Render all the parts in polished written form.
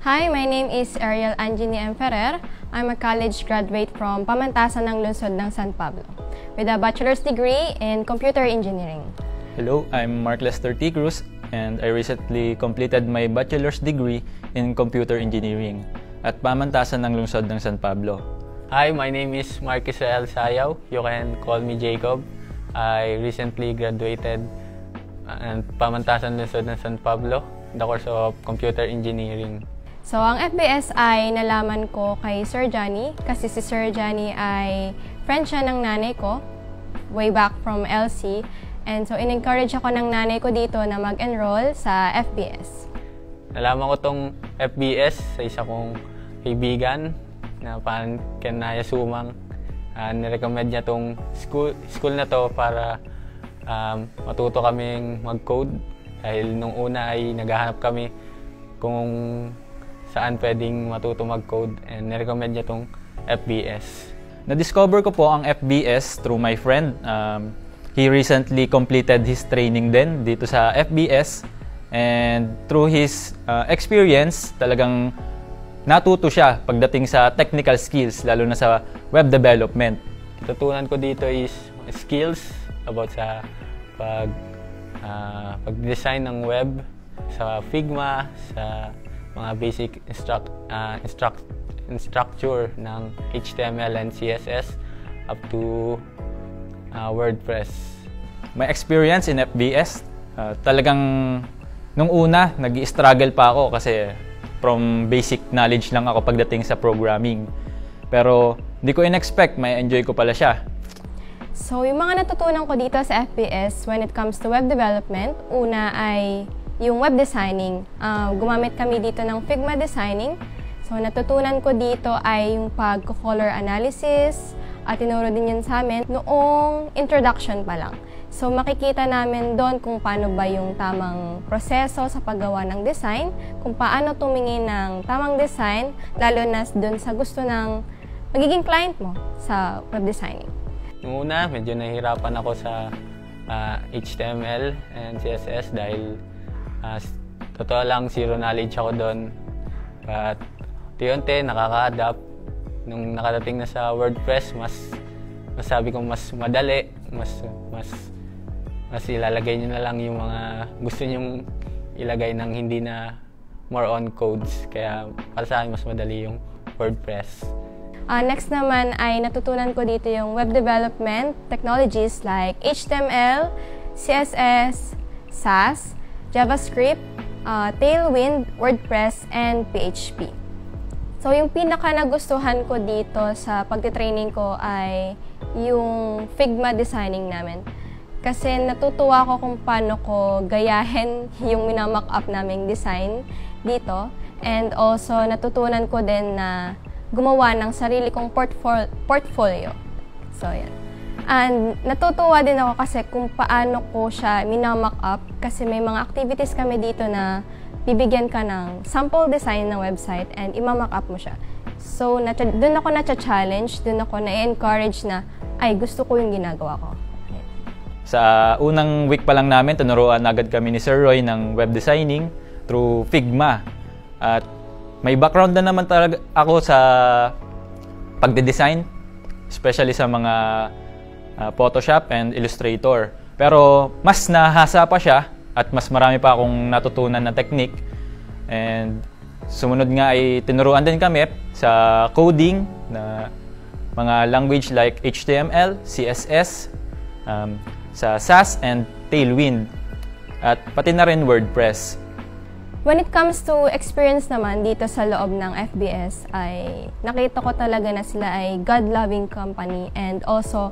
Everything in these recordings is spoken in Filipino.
Hi, my name is Ariel Angini M. Ferrer. I'm a college graduate from Pamantasan ng Lungsod ng San Pablo with a bachelor's degree in computer engineering. Hello, I'm Mark Lester Tigrus and I recently completed my bachelor's degree in computer engineering at Pamantasan ng Lungsod ng San Pablo. Hi, my name is Mark Israel Sayaw. You can call me Jacob. I recently graduated at Pamantasan Lungsod ng San Pablo, the course of computer engineering. So, ang FBS ay nalaman ko kay Sir Johnny kasi si Sir Johnny ay friend siya ng nanay ko way back from LC. And so, in-encourage ako ng nanay ko dito na mag-enroll sa FBS. Nalaman ko tong FBS sa isa kong kaibigan na parang Kenaya Sumang. Nirecommend niya tong school na to para matuto kaming mag-code. Dahil nung una ay naghahanap kami kung saan pwedeng matuto mag-code and nirecommend niya tong FBS. Na-discover ko po ang FBS through my friend. He recently completed his training din dito sa FBS and through his experience, talagang natuto siya pagdating sa technical skills, lalo na sa web development. Tutunan ko dito is skills about sa pag-design ng web, sa Figma, sa mga basic structure ng HTML and CSS up to WordPress. My experience in FBS, talagang nung una, nag-i-struggle pa ako kasi from basic knowledge lang ako pagdating sa programming. Pero hindi ko in-expect, may enjoy ko pala siya. So, yung mga natutunan ko dito sa FBS when it comes to web development, una ay yung web designing. Gumamit kami dito ng Figma designing. So, natutunan ko dito ay yung pag-color analysis at tinuro din yun sa amin noong introduction pa lang. So, makikita namin doon kung paano ba yung tamang proseso sa paggawa ng design, kung paano tumingin ng tamang design, lalo na doon sa gusto ng magiging client mo sa web designing. Noong una, medyo nahihirapan ako sa HTML and CSS dahil totoo lang, zero knowledge ako doon. But unti-unti, nakaka-adapt. Nung nakadating na sa WordPress, mas sabi ko mas madali, mas ilalagay nyo na lang yung mga gusto nyong ilagay ng hindi na more on codes. Kaya para sa akin, mas madali yung WordPress. Next naman ay natutunan ko dito yung web development technologies like HTML, CSS, SAS, JavaScript, Tailwind, WordPress, and PHP. So, yung pinaka nagustuhan ko dito sa pagtitraining ko ay yung Figma designing namin. Kasi natutuwa ko kung paano ko gayahin yung minamock up naming design dito. And also, natutunan ko din na gumawa ng sarili kong portfolio. So, yan. And natutuwa din ako kasi kung paano ko siya minamock up kasi may mga activities kami dito na bibigyan ka ng sample design ng website and imamock up mo siya. So, doon ako na-challenge, doon ako na-encourage na, ay, gusto ko yung ginagawa ko. Sa unang week pa lang namin, tinuruan agad kami ni Sir Roy ng web designing through Figma. At may background na naman talaga ako sa pagde-design, especially sa mga Photoshop and Illustrator. Pero mas nahasa pa siya at mas marami pa akong natutunan na technique. And sumunod nga ay tinuruan din kami sa coding na mga language like HTML, CSS, sa SAS and Tailwind, at pati na rin WordPress. When it comes to experience naman dito sa loob ng FBS ay nakita ko talaga na sila ay God-loving company and also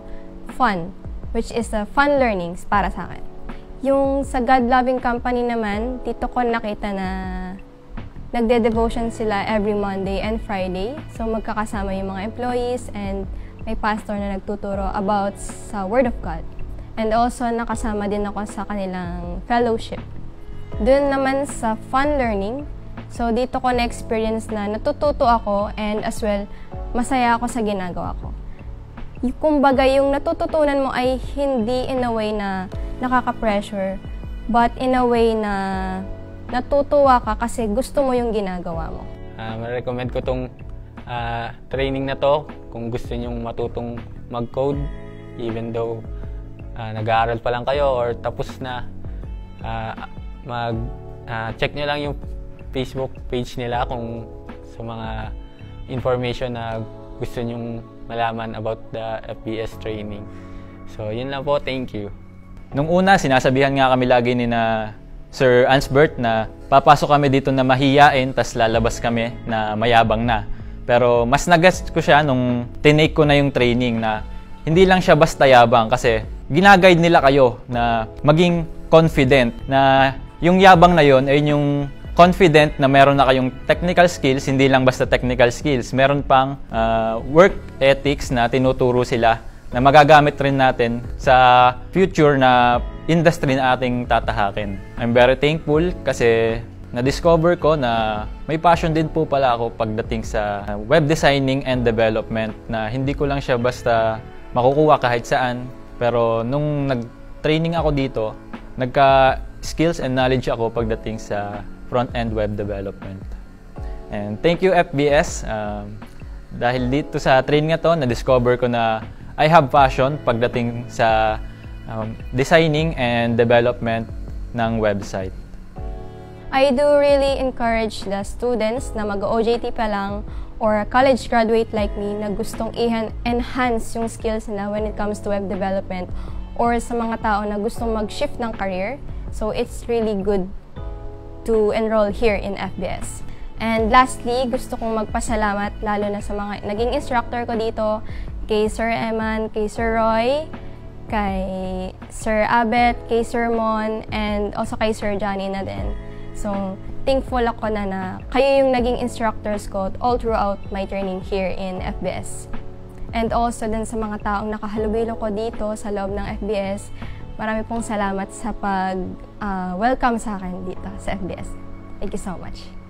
fun, which is fun learnings para sa akin. Yung sa God-loving company naman, dito ko nakita na nagde-devotion sila every Monday and Friday. So magkakasama yung mga employees and may pastor na nagtuturo about sa Word of God. And also nakasama din ako sa kanilang fellowship. Doon naman sa fun learning, so dito ko na-experience na natututo ako and as well, masaya ako sa ginagawa ko. Kumbaga, yung natututunan mo ay hindi in a way na nakaka-pressure, but in a way na natutuwa ka kasi gusto mo yung ginagawa mo. recommend ko tong training na to kung gusto nyong matutong mag-code, even though nag-aaral pa lang kayo or tapos na. Check nyo lang yung Facebook page nila kung sa mga information na gusto nyong malaman about the FBS training. So, yun lang po. Thank you. Nung una, sinasabihan nga kami lagi ni na Sir Ansbert na papasok kami dito na mahiyain, tas lalabas kami na mayabang na. Pero mas nag-gets ko siya nung tinake ko na yung training na hindi lang siya basta yabang kasi ginaguide nila kayo na maging confident na yung yabang na yon ay yung confident na meron na kayong technical skills, hindi lang basta technical skills. Meron pang work ethics na tinuturo sila na magagamit rin natin sa future na industry na ating tatahakin. I'm very thankful kasi na-discover ko na may passion din po pala ako pagdating sa web designing and development na hindi ko lang siya basta makukuha kahit saan. Pero nung nag-training ako dito, nagka-skills and knowledge ako pagdating sa front-end web development. And thank you FBS. Dahil dito sa training na to, na-discover ko na I have passion pagdating sa designing and development ng website. I do really encourage the students na mag-OJT pa lang or college graduate like me na gustong i-enhance yung skills nila when it comes to web development or sa mga tao na gustong mag-shift ng career. So it's really good to enroll here in FBS. And lastly, gusto kong magpasalamat lalo na sa mga naging instructor ko dito, kay Sir Eman, kay Sir Roy, kay Sir Abet, kay Sir Mon, and also kay Sir Johnny na din. So, thankful ako na kayo yung naging instructors ko all throughout my training here in FBS. And also din sa mga taong nakahalubilo ko dito sa loob ng FBS, marami pong salamat sa pag-welcome sa akin dito sa FBS. Thank you so much.